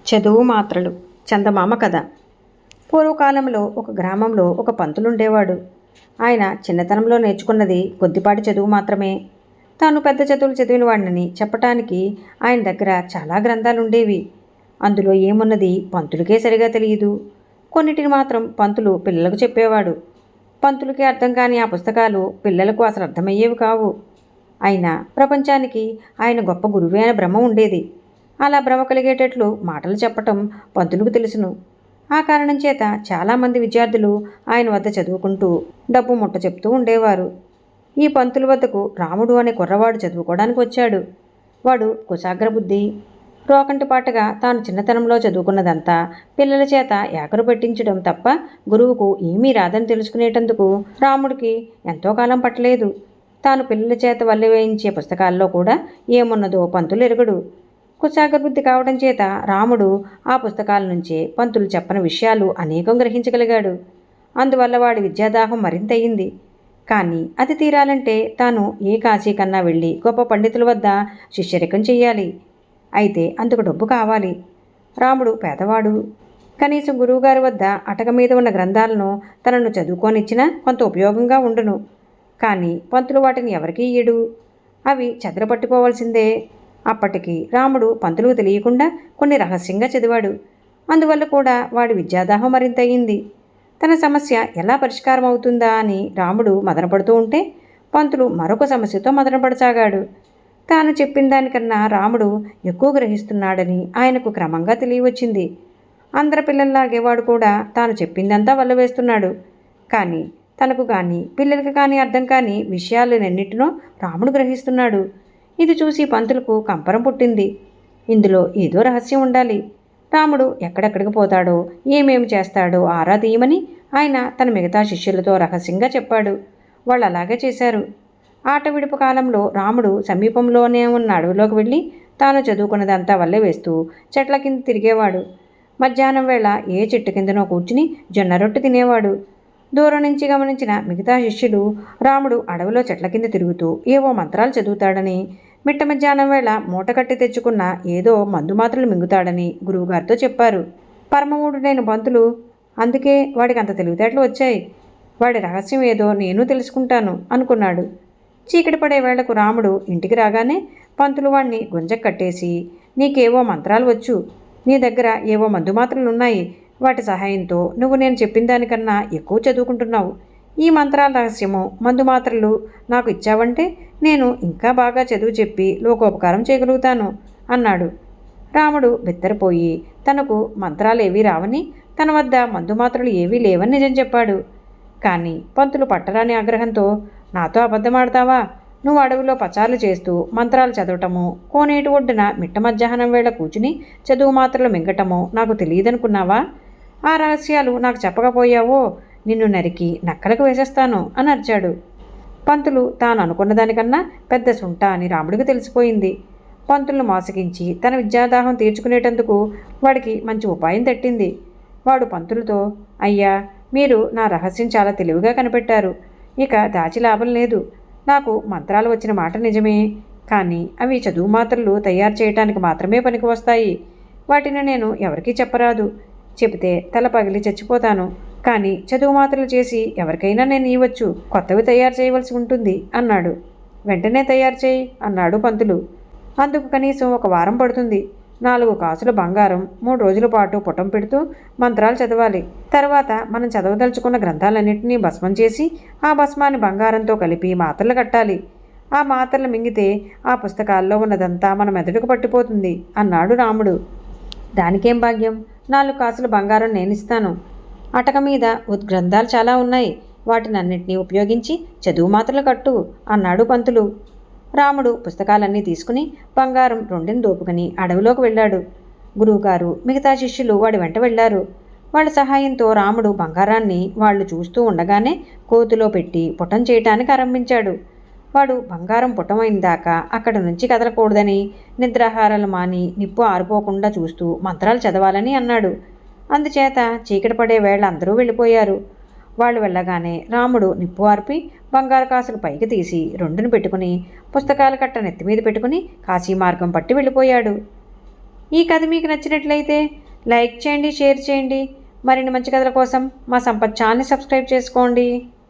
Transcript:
చదువు మాత్రలు చందమామ కథ. పూర్వకాలంలో ఒక గ్రామంలో ఒక పంతులుండేవాడు. ఆయన చిన్నతనంలో నేర్చుకున్నది కొద్దిపాటి చదువు మాత్రమే. తాను పెద్ద చదువులు చదివిన వాడిని చెప్పటానికి ఆయన దగ్గర చాలా గ్రంథాలుండేవి. అందులో ఏమున్నది పంతులకే సరిగా తెలియదు. కొన్నిటిని మాత్రం పంతులు పిల్లలకు చెప్పేవాడు. పంతులకి అర్థం కాని ఆ పుస్తకాలు పిల్లలకు అసలు అర్థమయ్యేవి కావు. అయినా ప్రపంచానికి ఆయన గొప్ప గురువే అనే భ్రమ ఉండేది. అలా భ్రమ కలిగేటట్లు మాటలు చెప్పటం పంతులకు తెలుసును. ఆ కారణం చేత చాలామంది విద్యార్థులు ఆయన వద్ద చదువుకుంటూ డబ్బు ముట్ట చెప్తూ ఉండేవారు. ఈ పంతుల వద్దకు రాముడు అనే కుర్రవాడు చదువుకోవడానికి వచ్చాడు. వాడు కుశాగ్ర బుద్ధి. రోకంటి పాటగా తాను చిన్నతనంలో చదువుకున్నదంతా పిల్లల చేత ఏకరు పెట్టించడం తప్ప గురువుకు ఏమీ రాదని తెలుసుకునేటందుకు రాముడికి ఎంతో కాలం పట్టలేదు. తాను పిల్లల చేత వల్లె వేయించే పుస్తకాల్లో కూడా ఏమున్నదో పంతులు ఎరుగడు. కుశాగ్రబుద్ధి కావడం చేత రాముడు ఆ పుస్తకాల నుంచే పంతులు చెప్పని విషయాలు అనేకం గ్రహించగలిగాడు. అందువల్ల వాడి విద్యాదాహం మరింతయింది. కానీ అది తీరాలంటే తాను ఏ కాశీ కన్నా వెళ్ళి గొప్ప పండితుల వద్ద శిష్యరికం చెయ్యాలి. అయితే అందుకు డబ్బు కావాలి. రాముడు పేదవాడు. కనీసం గురువుగారి వద్ద అటక మీద ఉన్న గ్రంథాలను తనను చదువుకోనిచ్చినా కొంత ఉపయోగంగా ఉండును. కానీ పంతులు వాటిని ఎవరికీ ఇయ్యడు. అవి చెదరపట్టుకోవాల్సిందే. అప్పటికి రాముడు పంతులకు తెలియకుండా కొన్ని రహస్యంగా చదివాడు. అందువల్ల కూడా వాడి విద్యాదాహం మరింతయింది. తన సమస్య ఎలా పరిష్కారం అవుతుందా అని రాముడు మదనపడుతూ ఉంటే పంతులు మరొక సమస్యతో మదనపడసాగాడు. తాను చెప్పిన దానికన్నా రాముడు ఎక్కువ గ్రహిస్తున్నాడని ఆయనకు క్రమంగా తెలియవచ్చింది. అందరి పిల్లల్లాగే వాడు కూడా తాను చెప్పిందంతా వల్లవేస్తున్నాడు. కానీ తనకు కానీ పిల్లలకి కానీ అర్థం కాని విషయాలన్నింటినో రాముడు గ్రహిస్తున్నాడు. ఇది చూసి పంతులకు కంపరం పుట్టింది. ఇందులో ఏదో రహస్యం ఉండాలి. రాముడు ఎక్కడెక్కడికి పోతాడో ఏమేమి చేస్తాడో ఆరా తీయమని ఆయన తన మిగతా శిష్యులతో రహస్యంగా చెప్పాడు. వాళ్ళు అలాగే చేశారు. ఆట విడుపు కాలంలో రాముడు సమీపంలోనే ఉన్న అడవిలోకి వెళ్ళి తాను చదువుకున్నదంతా వల్లే వేస్తూ చెట్ల కింద తిరిగేవాడు. మధ్యాహ్నం వేళ ఏ చెట్టు కిందనో కూర్చుని జొన్న రొట్టె తినేవాడు. దూరం నుంచి గమనించిన మిగతా శిష్యులు రాముడు అడవిలో చెట్ల కింద తిరుగుతూ ఏవో మంత్రాలు చదువుతాడని, మిట్ట మధ్యాహ్నం వేళ మూట కట్టి తెచ్చుకున్న ఏదో మందు మాత్రలు మింగుతాడని గురువుగారితో చెప్పారు. పరమమూఢుడైన పంతులు అందుకే వాడికి అంత తెలివితేటలు వచ్చాయి. వాడి రహస్యం ఏదో నేను తెలుసుకుంటాను అనుకున్నాడు. చీకటి పడే వేళకు రాముడు ఇంటికి రాగానే పంతులు వాణ్ణి గుంజకు కట్టేసి, నీకేవో మంత్రాలు వచ్చు, నీ దగ్గర ఏవో మందు మాత్రలున్నాయి, వాటి సహాయంతో నువ్వు నేను చెప్పిన దానికన్నా ఎక్కువ చదువుకుంటున్నావు. ఈ మంత్రాల రహస్యము మందు మాత్రలు నాకు ఇచ్చావంటే నేను ఇంకా బాగా చదువు చెప్పి లోకోపకారం చేయగలుగుతాను అన్నాడు. రాముడు బెత్తరపోయి తనకు మంత్రాలేవీ రావని, తన వద్ద మందు మాత్రలు ఏవీ లేవని నిజం చెప్పాడు. కానీ పంతులు పట్టరాని ఆగ్రహంతో, నాతో అబద్ధమాడతావా? నువ్వు అడవిలో పచారులు చేస్తూ మంత్రాలు చదవటము, కోనేటి ఒడ్డున మిట్ట మధ్యాహ్నం వేళ కూర్చుని చదువు మాత్రలు మింగటము నాకు తెలియదనుకున్నావా? ఆ రహస్యాలు నాకు చెప్పకపోయావో నిన్ను నరికి నక్కలకు వేసేస్తాను అని అరిచాడు. పంతులు తాను అనుకున్న దానికన్నా పెద్ద సుంట అని రాముడికి తెలిసిపోయింది. పంతులను మోసగించి తన విద్యాదాహం తీర్చుకునేటందుకు వాడికి మంచి ఉపాయం తట్టింది. వాడు పంతులతో, అయ్యా, మీరు నా రహస్యం చాలా తెలివిగా కనిపెట్టారు. ఇక దాచి లాభం లేదు. నాకు మంత్రాలు వచ్చిన మాట నిజమే, కానీ అవి చదువు మాత్రలు తయారు చేయటానికి మాత్రమే పనికి వస్తాయి. వాటిని నేను ఎవరికీ చెప్పరాదు. చెబితే తల పగిలి చచ్చిపోతాను. కానీ చదువు మాత్రలు చేసి ఎవరికైనా నేను ఇవ్వచ్చు. కొత్తవి తయారు చేయవలసి ఉంటుంది అన్నాడు. వెంటనే తయారు చేయి అన్నాడు పంతులు. అందుకు కనీసం 1 వారం పడుతుంది. 4 కాసుల బంగారం 3 రోజుల పాటు పుటం పెడుతూ మంత్రాలు చదవాలి. తర్వాత మనం చదవదలుచుకున్న గ్రంథాలన్నింటినీ భస్మం చేసి ఆ భస్మాన్ని బంగారంతో కలిపి మాత్రలు కట్టాలి. ఆ మాత్రలు మింగితే ఆ పుస్తకాల్లో ఉన్నదంతా మన మెదడుకు పట్టిపోతుంది అన్నాడు రాముడు. దానికేం భాగ్యం, 4 కాసుల బంగారం నేనిస్తాను. అటక మీద గ్రంథాలు చాలా ఉన్నాయి. వాటినన్నింటినీ ఉపయోగించి చదువు మాత్రలు కట్టు అన్నాడు పంతులు. రాముడు పుస్తకాలన్నీ తీసుకుని బంగారం 2ని దోపుకుని అడవిలోకి వెళ్ళాడు. గురువుగారు మిగతా శిష్యులు వాడి వెంట వెళ్ళారు. వాళ్ళ సహాయంతో రాముడు బంగారాన్ని వాళ్ళు చూస్తూ ఉండగానే కోతిలో పెట్టి పుటం చేయటానికి ఆరంభించాడు. వాడు బంగారం పుటమైన దాకా అక్కడి నుంచి కదలకూడదని, నిద్రాహారాలు మాని నిప్పు ఆరిపోకుండా చూస్తూ మంత్రాలు చదవాలని అన్నాడు. అందుచేత చీకటి పడే వేళ అందరూ వెళ్ళిపోయారు. వాళ్ళు వెళ్ళగానే రాముడు నిప్పు ఆర్పి బంగారు కాసులు పైకి తీసి 2ని పెట్టుకుని పుస్తకాల కట్ట నెత్తిమీద పెట్టుకుని కాశీ మార్గం పట్టి వెళ్ళిపోయాడు. ఈ కథ మీకు నచ్చినట్లయితే లైక్ చేయండి, షేర్ చేయండి. మరిన్ని మంచి కథల కోసం మా సంపత్ ఛానల్ని సబ్స్క్రైబ్ చేసుకోండి.